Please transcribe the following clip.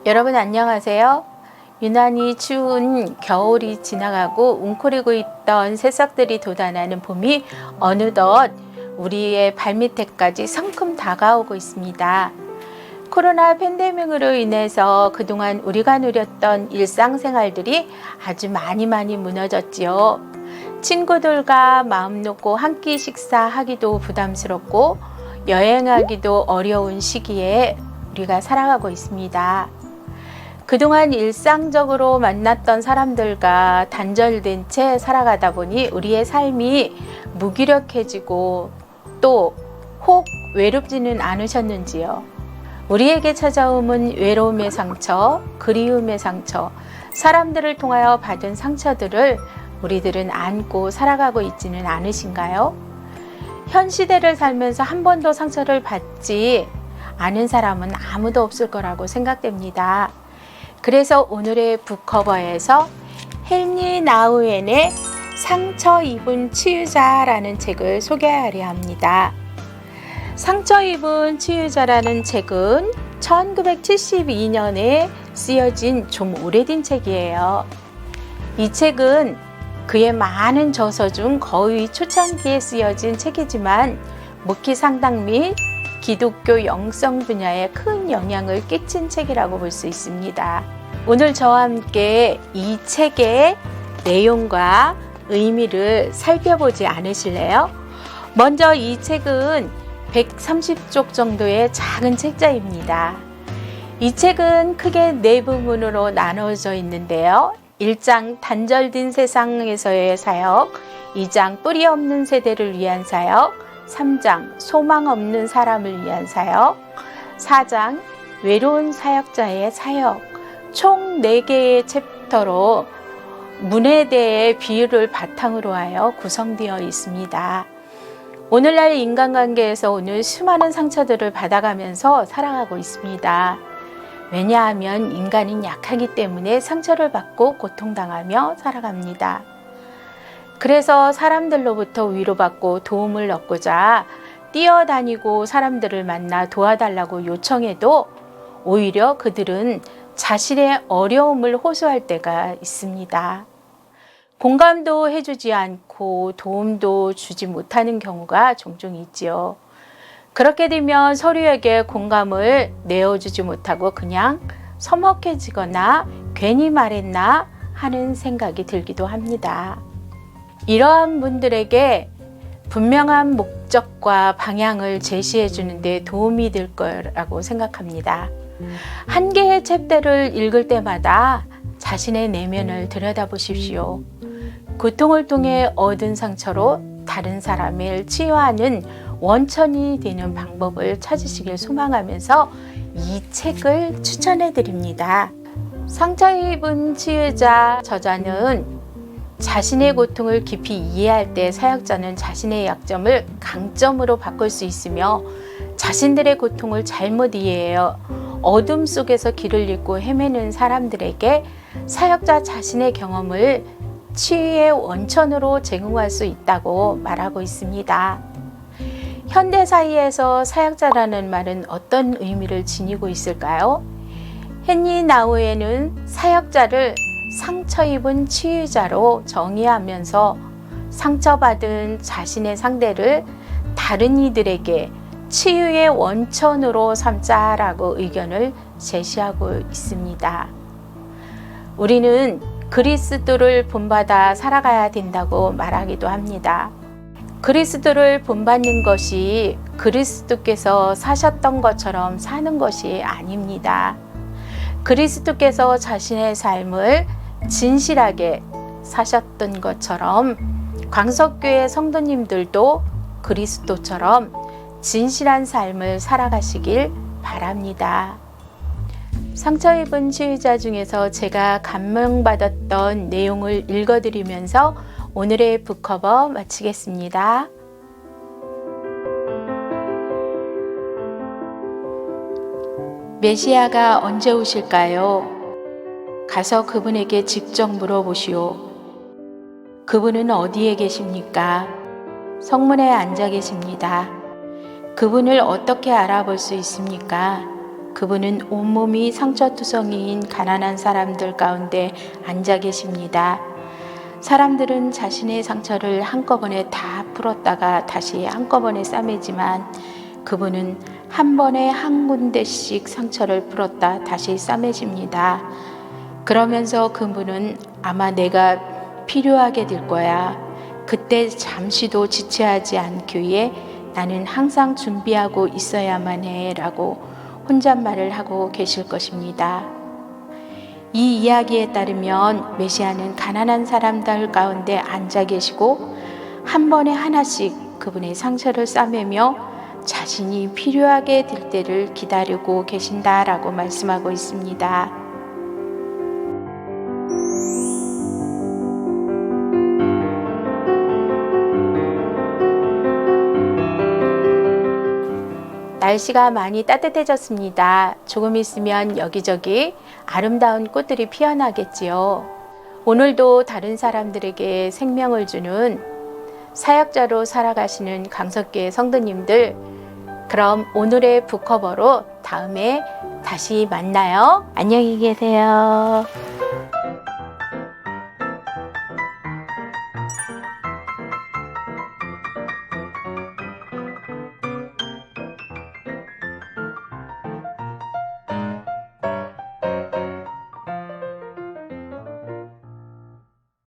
여러분 안녕하세요. 유난히 추운 겨울이 지나가고 웅크리고 있던 새싹들이 돋아나는 봄이 어느덧 우리의 발밑에까지 성큼 다가오고 있습니다. 코로나 팬데믹으로 인해서 그동안 우리가 누렸던 일상생활들이 아주 많이 무너졌지요. 친구들과 마음 놓고 한 끼 식사하기도 부담스럽고 여행하기도 어려운 시기에 우리가 살아가고 있습니다. 그동안 일상적으로 만났던 사람들과 단절된 채 살아가다 보니 우리의 삶이 무기력해지고 또 혹 외롭지는 않으셨는지요? 우리에게 찾아오는 외로움의 상처, 그리움의 상처, 사람들을 통하여 받은 상처들을 우리들은 안고 살아가고 있지는 않으신가요? 현 시대를 살면서 한 번도 상처를 받지 않은 사람은 아무도 없을 거라고 생각됩니다. 그래서 오늘의 북커버에서 헨리 나우엔의 상처 입은 치유자라는 책을 소개하려 합니다. 상처 입은 치유자라는 책은 1972년에 쓰여진 좀 오래된 책이에요. 이 책은 그의 많은 저서 중 거의 초창기에 쓰여진 책이지만 목회 상담 및 기독교 영성 분야에 큰 영향을 끼친 책이라고 볼 수 있습니다. 오늘 저와 함께 이 책의 내용과 의미를 살펴보지 않으실래요? 먼저 이 책은 130쪽 정도의 작은 책자입니다. 이 책은 크게 네 부분으로 나눠져 있는데요. 1장 단절된 세상에서의 사역, 2장 뿌리 없는 세대를 위한 사역, 3장 소망 없는 사람을 위한 사역, 4장 외로운 사역자의 사역, 총 4개의 챕터로 문에 대해 비유를 바탕으로 하여 구성되어 있습니다. 오늘날 인간관계에서 오늘 수많은 상처들을 받아가면서 살아가고 있습니다. 왜냐하면 인간은 약하기 때문에 상처를 받고 고통당하며 살아갑니다. 그래서 사람들로부터 위로받고 도움을 얻고자 뛰어다니고 사람들을 만나 도와달라고 요청해도 오히려 그들은 자신의 어려움을 호소할 때가 있습니다. 공감도 해주지 않고 도움도 주지 못하는 경우가 종종 있지요. 그렇게 되면 서로에게 공감을 내어주지 못하고 그냥 서먹해지거나 괜히 말했나 하는 생각이 들기도 합니다. 이러한 분들에게 분명한 목적과 방향을 제시해 주는 데 도움이 될 거라고 생각합니다. 한 개의 챕터를 읽을 때마다 자신의 내면을 들여다보십시오. 고통을 통해 얻은 상처로 다른 사람을 치유하는 원천이 되는 방법을 찾으시길 소망하면서 이 책을 추천해 드립니다. 상처 입은 치유자 저자는 자신의 고통을 깊이 이해할 때 사역자는 자신의 약점을 강점으로 바꿀 수 있으며 자신들의 고통을 잘못 이해하여 어둠 속에서 길을 잃고 헤매는 사람들에게 사역자 자신의 경험을 치유의 원천으로 제공할 수 있다고 말하고 있습니다. 현대 사회에서 사역자라는 말은 어떤 의미를 지니고 있을까요? 헨리 나우엔은 사역자를 상처 입은 치유자로 정의하면서 상처받은 자신의 상대를 다른 이들에게 치유의 원천으로 삼자라고 의견을 제시하고 있습니다. 우리는 그리스도를 본받아 살아가야 된다고 말하기도 합니다. 그리스도를 본받는 것이 그리스도께서 사셨던 것처럼 사는 것이 아닙니다. 그리스도께서 자신의 삶을 진실하게 사셨던 것처럼 광석교회 성도님들도 그리스도처럼 진실한 삶을 살아가시길 바랍니다. 상처 입은 치유자 중에서 제가 감명받았던 내용을 읽어드리면서 오늘의 북커버 마치겠습니다. 메시아가 언제 오실까요? 가서 그분에게 직접 물어보시오. 그분은 어디에 계십니까? 성문에 앉아 계십니다. 그분을 어떻게 알아볼 수 있습니까? 그분은 온몸이 상처투성이인 가난한 사람들 가운데 앉아 계십니다. 사람들은 자신의 상처를 한꺼번에 다 풀었다가 다시 한꺼번에 싸매지만 그분은 한 번에 한 군데씩 상처를 풀었다 다시 싸매집니다. 그러면서 그분은 아마 내가 필요하게 될 거야. 그때 잠시도 지체하지 않기 나는 항상 준비하고 있어야만 해 라고 혼잣말을 하고 계실 것입니다. 이 이야기에 따르면 메시아는 가난한 사람들 가운데 앉아 계시고 한 번에 하나씩 그분의 상처를 싸매며 자신이 필요하게 될 때를 기다리고 계신다라고 말씀하고 있습니다. 날씨가 많이 따뜻해졌습니다. 조금 있으면 여기저기 아름다운 꽃들이 피어나겠지요. 오늘도 다른 사람들에게 생명을 주는 사역자로 살아가시는 강석교회 성도님들, 그럼 오늘의 북커버로 다음에 다시 만나요. 안녕히 계세요.